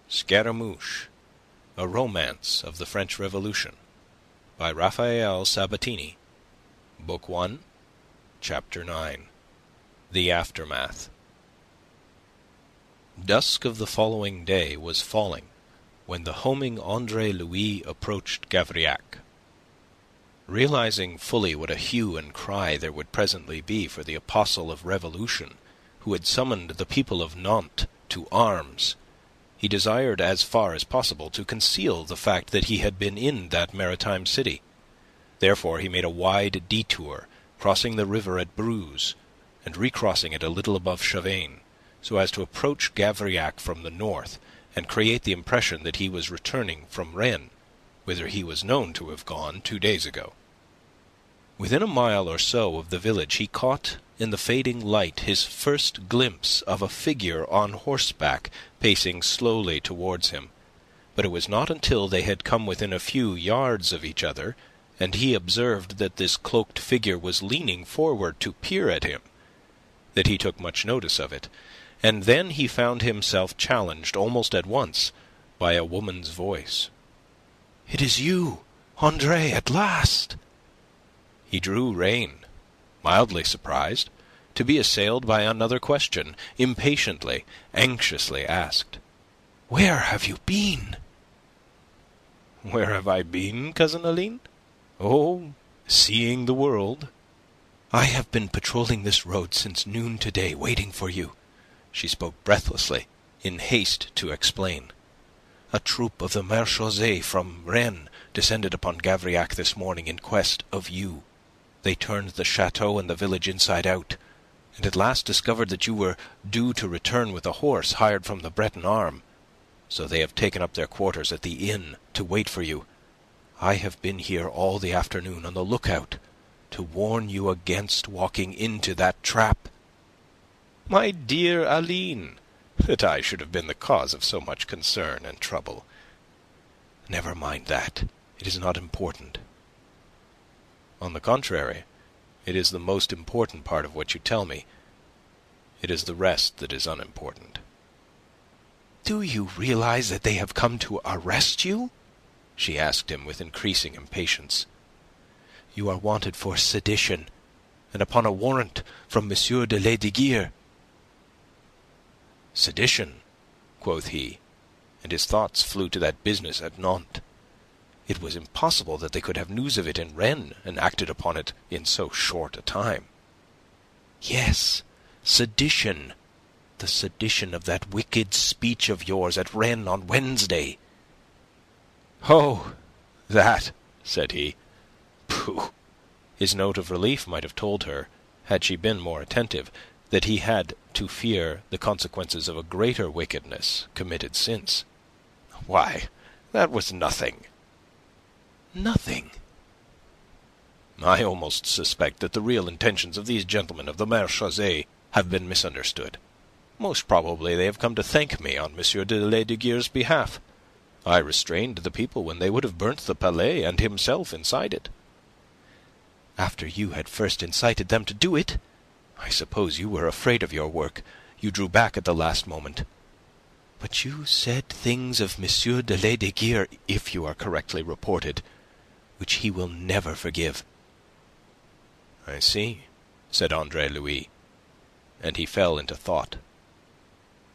Scaramouche, a Romance of the French Revolution, by Raphael Sabatini, Book 1, Chapter 9. The Aftermath. Dusk of the following day was falling when the homing Andre Louis approached Gavrillac. Realizing fully what a hue and cry there would presently be for the apostle of revolution, who had summoned the people of Nantes to arms, he desired as far as possible to conceal the fact that he had been in that maritime city. Therefore he made a wide detour, crossing the river at Bruges, and recrossing it a little above Chavagne, so as to approach Gavrillac from the north, and create the impression that he was returning from Rennes, whither he was known to have gone 2 days ago. Within a mile or so of the village he caught in the fading light his first glimpse of a figure on horseback pacing slowly towards him, but it was not until they had come within a few yards of each other, and he observed that this cloaked figure was leaning forward to peer at him, that he took much notice of it, and then he found himself challenged almost at once by a woman's voice. "It is you, Andre, at last!" He drew rein, mildly surprised, to be assailed by another question, impatiently, anxiously asked. "Where have you been?" "Where have I been, Cousin Aline? Oh, seeing the world." "I have been patrolling this road since noon today, waiting for you." She spoke breathlessly, in haste to explain. "A troop of the Marechaussee from Rennes descended upon Gavrillac this morning in quest of you. They turned the chateau and the village inside out, and at last discovered that you were due to return with a horse hired from the Breton arm. So they have taken up their quarters at the inn to wait for you. I have been here all the afternoon on the lookout, to warn you against walking into that trap." "My dear Aline, that I should have been the cause of so much concern and trouble." "Never mind that. It is not important." "On the contrary, it is the most important part of what you tell me. It is the rest that is unimportant." "Do you realize that they have come to arrest you?" she asked him with increasing impatience. "You are wanted for sedition, and upon a warrant from M. de Lesdiguieres." "Sedition?" quoth he, and his thoughts flew to that business at Nantes. It was impossible that they could have news of it in Rennes and acted upon it in so short a time. "Yes, sedition. The sedition of that wicked speech of yours at Rennes on Wednesday." "Oh, that," said he. "Pooh!" His note of relief might have told her, had she been more attentive, that he had to fear the consequences of a greater wickedness committed since. "Why, that was nothing." "Nothing?" "I almost suspect that the real intentions of these gentlemen of the Marechaussee have been misunderstood. Most probably they have come to thank me on M. de Lesdiguieres' behalf. I restrained the people when they would have burnt the Palais and himself inside it." "After you had first incited them to do it? I suppose you were afraid of your work. You drew back at the last moment. But you said things of M. de Lesdiguieres, if you are correctly reported, which he will never forgive." "I see," said Andre Louis, and he fell into thought.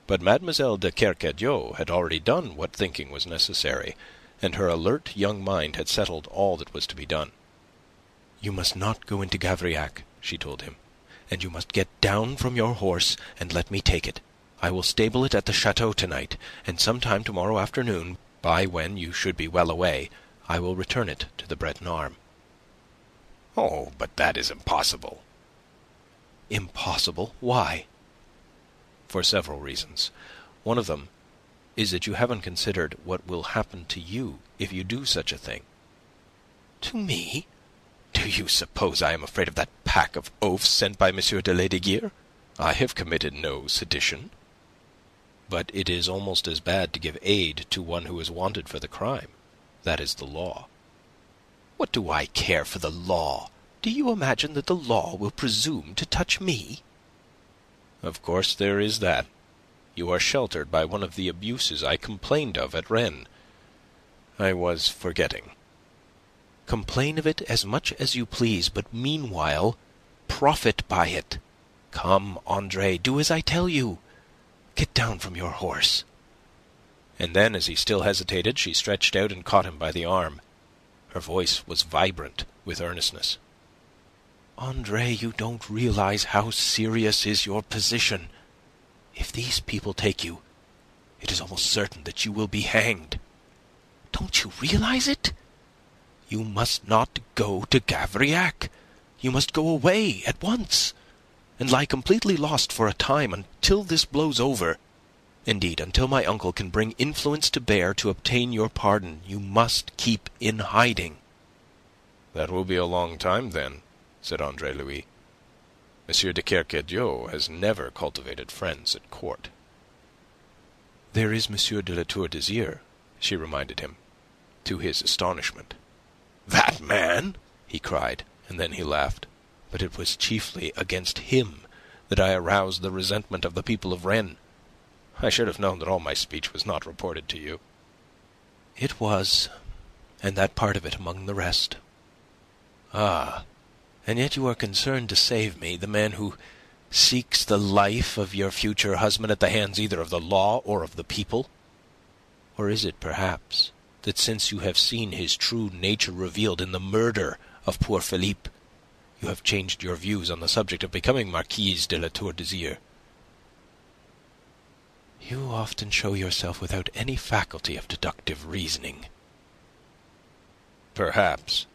But Mademoiselle de Kercadiou had already done what thinking was necessary, and her alert young mind had settled all that was to be done. "You must not go into Gavrillac," she told him, "and you must get down from your horse and let me take it. I will stable it at the chateau tonight, and sometime tomorrow afternoon, by when you should be well away, I will return it to the Breton arm." "Oh, but that is impossible." "Impossible? Why?" "For several reasons. One of them is that you haven't considered what will happen to you if you do such a thing." "To me? Do you suppose I am afraid of that pack of oafs sent by M. de Lesdiguieres? I have committed no sedition." "But it is almost as bad to give aid to one who is wanted for the crime. That is the law." "What do I care for the law? Do you imagine that the law will presume to touch me?" "Of course there is that. you are sheltered by one of the abuses I complained of at Rennes. I was forgetting." "Complain of it as much as you please, but meanwhile profit by it. Come, Andre, do as I tell you. Get down from your horse." And then, as he still hesitated, she stretched out and caught him by the arm. Her voice was vibrant with earnestness. "Andre, you don't realize how serious is your position. If these people take you, it is almost certain that you will be hanged. Don't you realize it? You must not go to Gavrillac. You must go away at once, and lie completely lost for a time until this blows over. Indeed, until my uncle can bring influence to bear to obtain your pardon, you must keep in hiding." "That will be a long time, then," said Andre Louis. "M. de Kercadiou has never cultivated friends at court." "There is M. de La Tour d'Azyr," she reminded him, to his astonishment. "That man!" he cried, and then he laughed. "But it was chiefly against him that I aroused the resentment of the people of Rennes." "I should have known that all my speech was not reported to you." "It was, and that part of it among the rest." "Ah, and yet you are concerned to save me, the man who seeks the life of your future husband at the hands either of the law or of the people? Or is it, perhaps, that since you have seen his true nature revealed in the murder of poor Philippe, you have changed your views on the subject of becoming Marquise de La Tour d'Azyr?" "You often show yourself without any faculty of deductive reasoning." "Perhaps,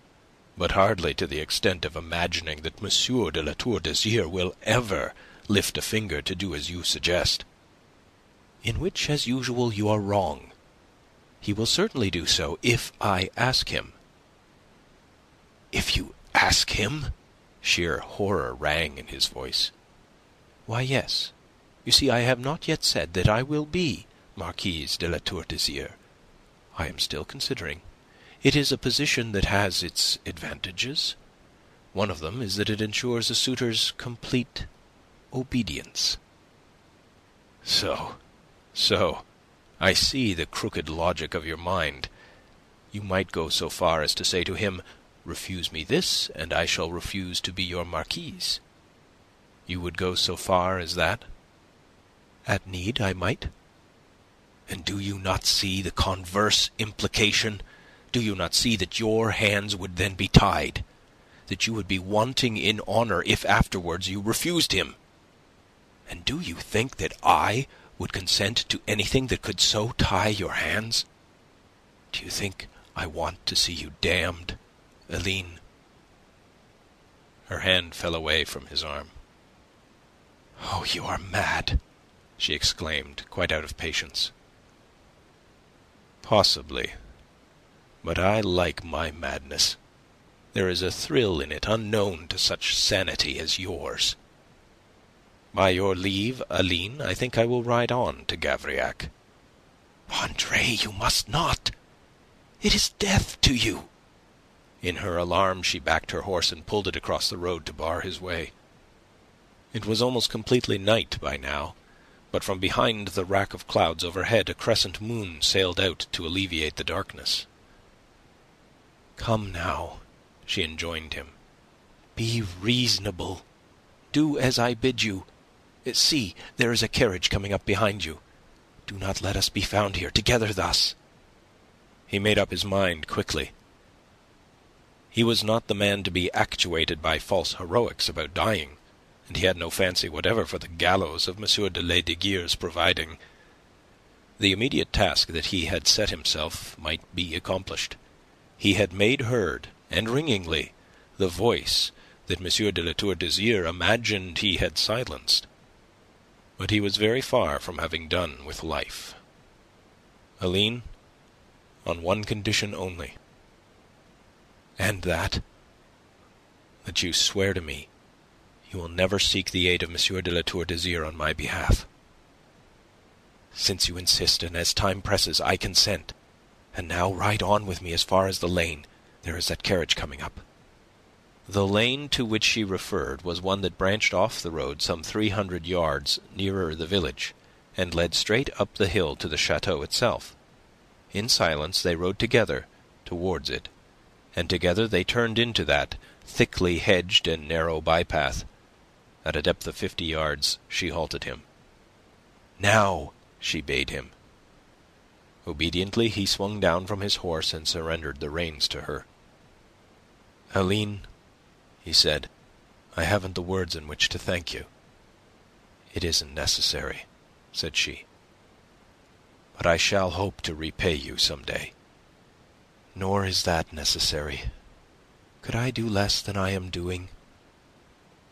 but hardly to the extent of imagining that M. de La Tour d'Azyr will ever lift a finger to do as you suggest." "In which, as usual, you are wrong. He will certainly do so if I ask him." "If you ask him?" Sheer horror rang in his voice. "Why, yes. You see, I have not yet said that I will be Marquise de La Tour d'Azyr. I am still considering. It is a position that has its advantages. One of them is that it ensures a suitor's complete obedience." So, I see the crooked logic of your mind. You might go so far as to say to him, "Refuse me this, and I shall refuse to be your marquise." You would go so far as that? At need, I might. And do you not see the converse implication? Do you not see that your hands would then be tied? That you would be wanting in honour if afterwards you refused him? And do you think that I would consent to anything that could so tie your hands? Do you think I want to see you damned, Aline?" Her hand fell away from his arm. "Oh, you are mad!" she exclaimed, quite out of patience. "Possibly. But I like my madness. There is a thrill in it unknown to such sanity as yours. By your leave, Aline, I think I will ride on to Gavrillac." "Andre, you must not. It is death to you." In her alarm, she backed her horse and pulled it across the road to bar his way. It was almost completely night by now, but from behind the rack of clouds overhead a crescent moon sailed out to alleviate the darkness. "Come now," she enjoined him. "Be reasonable. Do as I bid you. See, there is a carriage coming up behind you. Do not let us be found here together thus." He made up his mind quickly. He was not the man to be actuated by false heroics about dying, and he had no fancy whatever for the gallows of M. de Lesdiguieres' providing. The immediate task that he had set himself might be accomplished. He had made heard, and ringingly, the voice that M. de La Tour d'Azyr imagined he had silenced. But he was very far from having done with life. "Aline, on one condition only." "And that?" "That you swear to me you will never seek the aid of M. de La Tour d'Azyr on my behalf." "Since you insist, and as time presses, I consent. And now ride on with me as far as the lane. There is that carriage coming up." The lane to which she referred was one that branched off the road some 300 yards nearer the village, and led straight up the hill to the chateau itself. In silence they rode together towards it, and together they turned into that thickly hedged and narrow bypath. At a depth of 50 yards she halted him. "Now!" she bade him. Obediently he swung down from his horse and surrendered the reins to her. "Aline," he said, "I haven't the words in which to thank you." "It isn't necessary," said she. "But I shall hope to repay you some day." "Nor is that necessary. Could I do less than I am doing?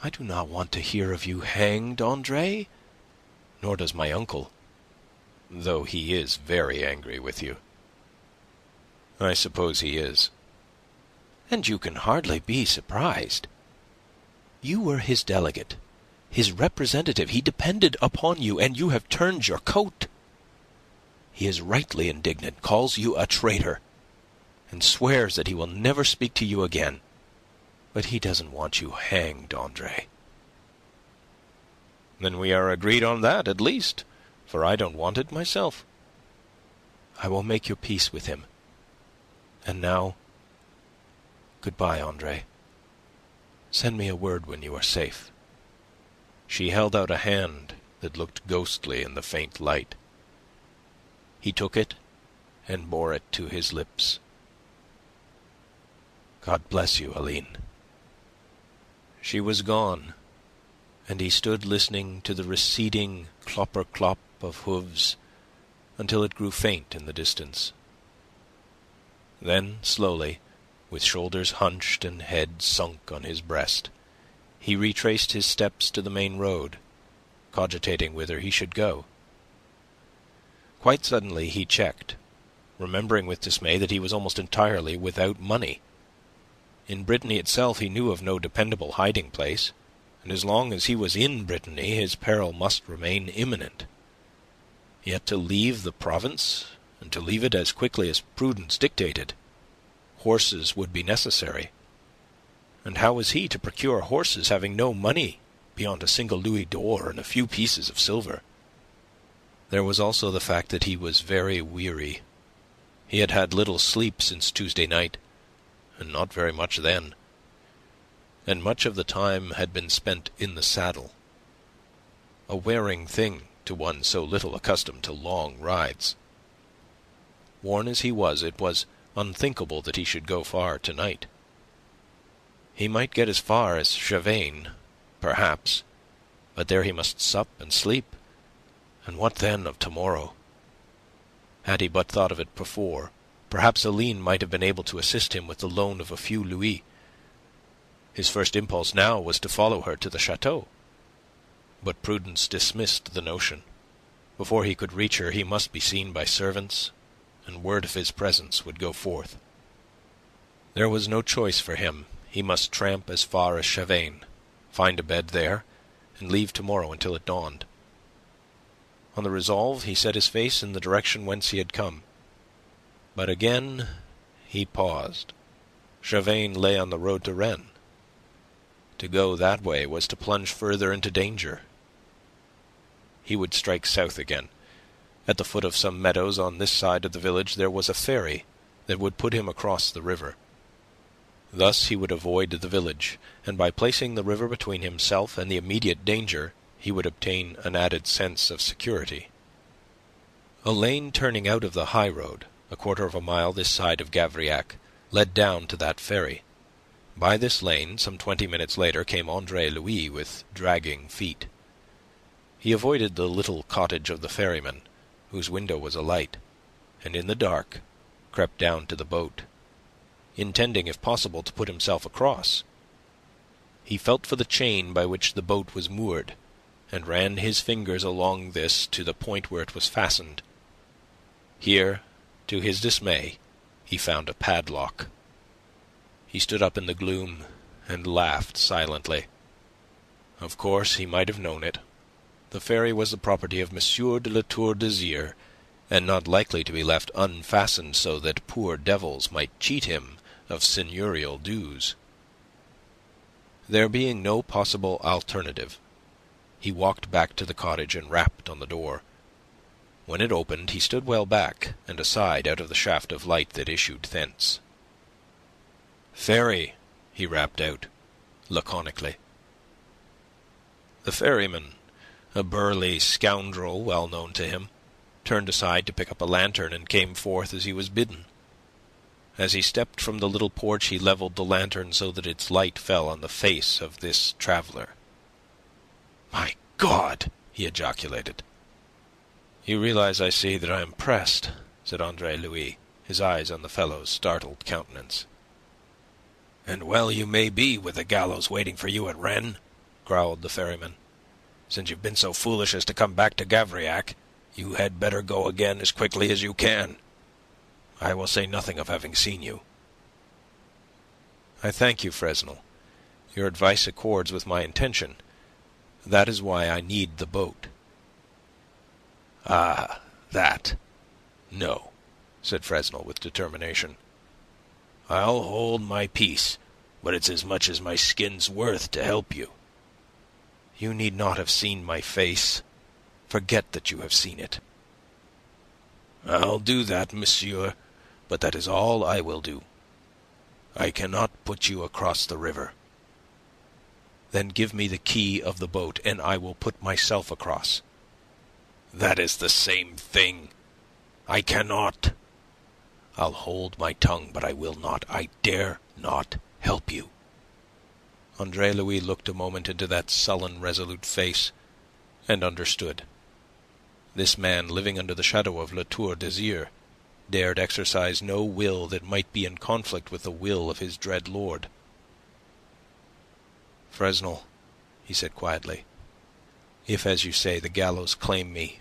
I do not want to hear of you hanged, Andre, nor does my uncle, though he is very angry with you." "I suppose he is." "And you can hardly be surprised. You were his delegate, his representative. He depended upon you, and you have turned your coat. He is rightly indignant, calls you a traitor, and swears that he will never speak to you again. But he doesn't want you hanged, Andre." "Then we are agreed on that, at least, for I don't want it myself." "I will make your peace with him. And now, goodbye, Andre. Send me a word when you are safe." She held out a hand that looked ghostly in the faint light. He took it and bore it to his lips. "God bless you, Aline." She was gone, and he stood listening to the receding clopper-clop of hooves until it grew faint in the distance. Then, slowly, with shoulders hunched and head sunk on his breast, he retraced his steps to the main road, cogitating whither he should go. Quite suddenly he checked, remembering with dismay that he was almost entirely without money. In Brittany itself he knew of no dependable hiding-place, and as long as he was in Brittany his peril must remain imminent. Yet to leave the province, and to leave it as quickly as prudence dictated, horses would be necessary. And how was he to procure horses, having no money beyond a single louis d'or and a few pieces of silver? There was also the fact that he was very weary. He had had little sleep since Tuesday night, and not very much then, and much of the time had been spent in the saddle, a wearing thing to one so little accustomed to long rides. Worn as he was, it was unthinkable that he should go far tonight. He might get as far as Chavagne, perhaps, but there he must sup and sleep, and what then of tomorrow? Had he but thought of it before, perhaps Aline might have been able to assist him with the loan of a few louis. His first impulse now was to follow her to the chateau, but prudence dismissed the notion. Before he could reach her he must be seen by servants, and word of his presence would go forth. There was no choice for him. He must tramp as far as Chavagne, find a bed there, and leave tomorrow until it dawned. On the resolve he set his face in the direction whence he had come. But again he paused. Chavagne lay on the road to Rennes. To go that way was to plunge further into danger. He would strike south again. At the foot of some meadows on this side of the village there was a ferry that would put him across the river. Thus he would avoid the village, and by placing the river between himself and the immediate danger, he would obtain an added sense of security. A lane turning out of the high road, a quarter of a mile this side of Gavrillac, led down to that ferry. By this lane, some 20 minutes later, came Andre Louis with dragging feet. He avoided the little cottage of the ferryman, whose window was alight, and in the dark crept down to the boat, intending, if possible, to put himself across. He felt for the chain by which the boat was moored, and ran his fingers along this to the point where it was fastened. Here, to his dismay, he found a padlock. He stood up in the gloom and laughed silently. Of course, he might have known it. The ferry was the property of M. de La Tour d'Azyr, and not likely to be left unfastened so that poor devils might cheat him of seigneurial dues. There being no possible alternative, he walked back to the cottage and rapped on the door, When it opened, he stood well back and aside out of the shaft of light that issued thence. "Ferry," he rapped out, laconically. The ferryman, a burly scoundrel well known to him, turned aside to pick up a lantern and came forth as he was bidden. As he stepped from the little porch, he levelled the lantern so that its light fell on the face of this traveller. "My God!" he ejaculated. "You realize, I see, that I am pressed," said Andre Louis, his eyes on the fellow's startled countenance. "And well you may be, with the gallows waiting for you at Rennes," growled the ferryman. "Since you've been so foolish as to come back to Gavrillac, you had better go again as quickly as you can. I will say nothing of having seen you." "I thank you, Fresnel. Your advice accords with my intention. That is why I need the boat." "Ah, that. No," said Fresnel with determination. "I'll hold my peace, but it's as much as my skin's worth to help you." "You need not have seen my face. Forget that you have seen it." "I'll do that, monsieur, but that is all I will do. I cannot put you across the river." "Then give me the key of the boat, and I will put myself across." "That is the same thing. I cannot." "I'll hold my tongue, but I will not. I dare not help you." Andre Louis looked a moment into that sullen, resolute face, and understood. This man, living under the shadow of La Tour d'Azyr, dared exercise no will that might be in conflict with the will of his dread lord. "Fresnel," he said quietly, "if, as you say, the gallows claim me,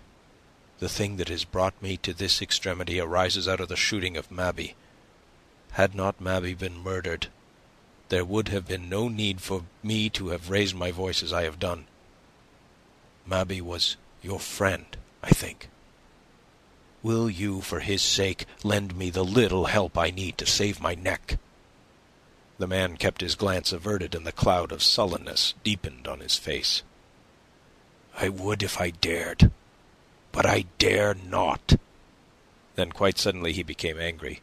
the thing that has brought me to this extremity arises out of the shooting of Mabey. Had not Mabey been murdered, there would have been no need for me to have raised my voice as I have done. Mabey was your friend, I think. Will you, for his sake, lend me the little help I need to save my neck?" The man kept his glance averted, and the cloud of sullenness deepened on his face. "I would if I dared, but I dare not." Then quite suddenly he became angry.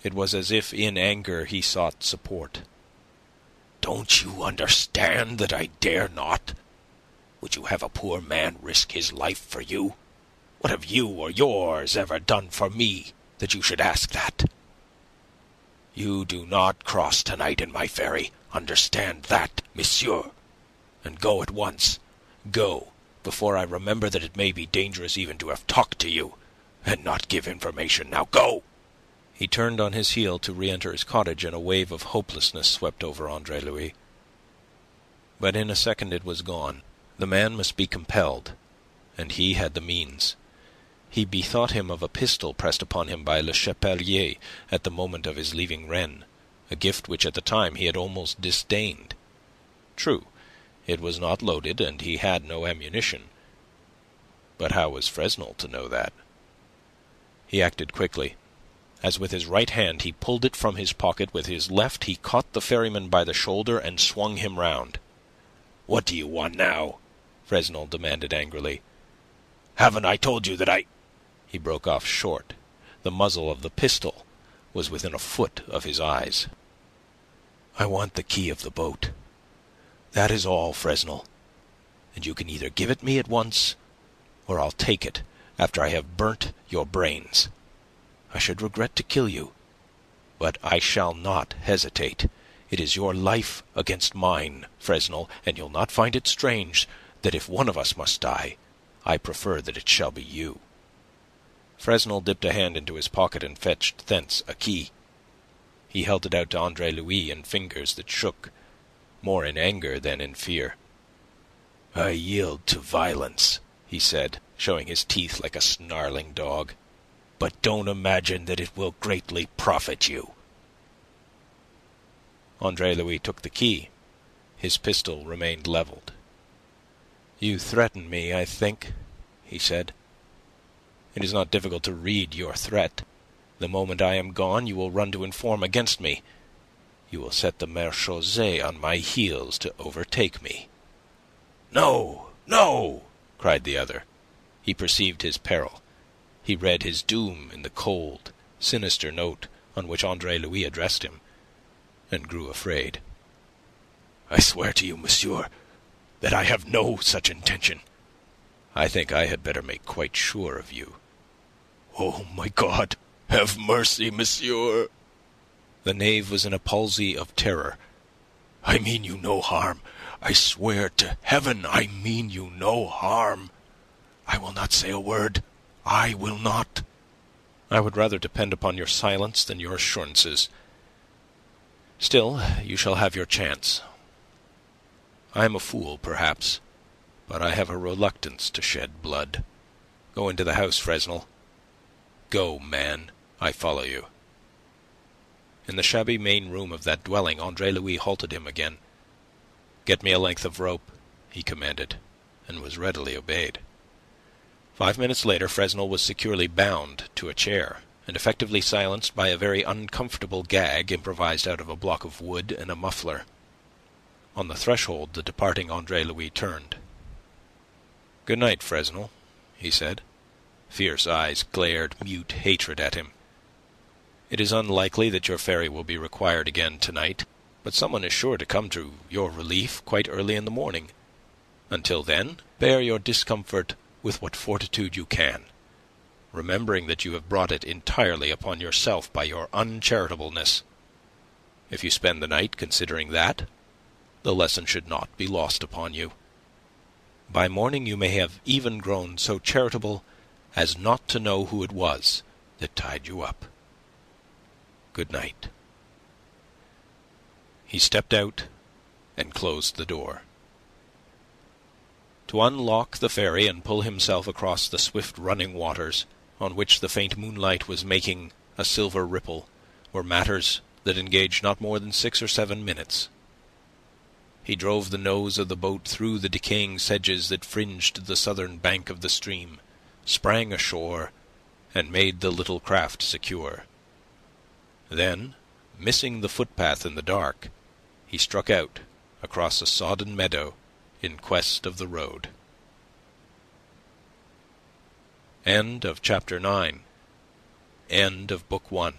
It was as if in anger he sought support. "Don't you understand that I dare not? Would you have a poor man risk his life for you? What have you or yours ever done for me that you should ask that? You do not cross tonight in my ferry. Understand that, monsieur. And go at once. Go, before I remember that it may be dangerous even to have talked to you, and not give information. Now go!" He turned on his heel to re-enter his cottage, and a wave of hopelessness swept over Andre Louis. But in a second it was gone. The man must be compelled, and he had the means. He bethought him of a pistol pressed upon him by Le Chapelier at the moment of his leaving Rennes, a gift which at the time he had almost disdained. True, it was not loaded, and he had no ammunition. But how was Fresnel to know that? He acted quickly. As with his right hand he pulled it from his pocket, with his left he caught the ferryman by the shoulder and swung him round. "What do you want now?" Fresnel demanded angrily. "Haven't I told you that I—" He broke off short. The muzzle of the pistol was within a foot of his eyes. "I want the key of the boat. That is all, Fresnel. And you can either give it me at once, or I'll take it after I have burnt your brains. I should regret to kill you, but I shall not hesitate. It is your life against mine, Fresnel, and you'll not find it strange that if one of us must die, I prefer that it shall be you." Fresnel dipped a hand into his pocket and fetched thence a key. He held it out to Andre Louis in fingers that shook, more in anger than in fear. "I yield to violence," he said, showing his teeth like a snarling dog. "But don't imagine that it will greatly profit you." Andre Louis took the key. His pistol remained levelled. "You threaten me, I think," he said. "It is not difficult to read your threat. The moment I am gone, you will run to inform against me. You will set the marechaussee on my heels to overtake me." "No, no!" cried the other. He perceived his peril. He read his doom in the cold, sinister note on which Andre Louis addressed him, and grew afraid. "I swear to you, monsieur, that I have no such intention." "I think I had better make quite sure of you." "Oh, my God, have mercy, monsieur!" The knave was in a palsy of terror. "I mean you no harm. I swear to heaven I mean you no harm. I will not say a word. I will not." "I would rather depend upon your silence than your assurances. Still, you shall have your chance. I am a fool, perhaps, but I have a reluctance to shed blood. Go into the house, Fresnel. Go, man, I follow you." In the shabby main room of that dwelling, Andre Louis halted him again. "Get me a length of rope," he commanded, and was readily obeyed. 5 minutes later, Fresnel was securely bound to a chair, and effectively silenced by a very uncomfortable gag improvised out of a block of wood and a muffler. On the threshold, the departing Andre Louis turned. "Good night, Fresnel," he said. Fierce eyes glared mute hatred at him. "It is unlikely that your ferry will be required again tonight, but someone is sure to come to your relief quite early in the morning. Until then, bear your discomfort with what fortitude you can, remembering that you have brought it entirely upon yourself by your uncharitableness. If you spend the night considering that, the lesson should not be lost upon you. By morning you may have even grown so charitable as not to know who it was that tied you up. Good night." He stepped out and closed the door. To unlock the ferry and pull himself across the swift-running waters, on which the faint moonlight was making a silver ripple, were matters that engaged not more than 6 or 7 minutes. He drove the nose of the boat through the decaying sedges that fringed the southern bank of the stream, sprang ashore, and made the little craft secure. Then, missing the footpath in the dark, he struck out across a sodden meadow in quest of the road. End of chapter 9. End of book 1.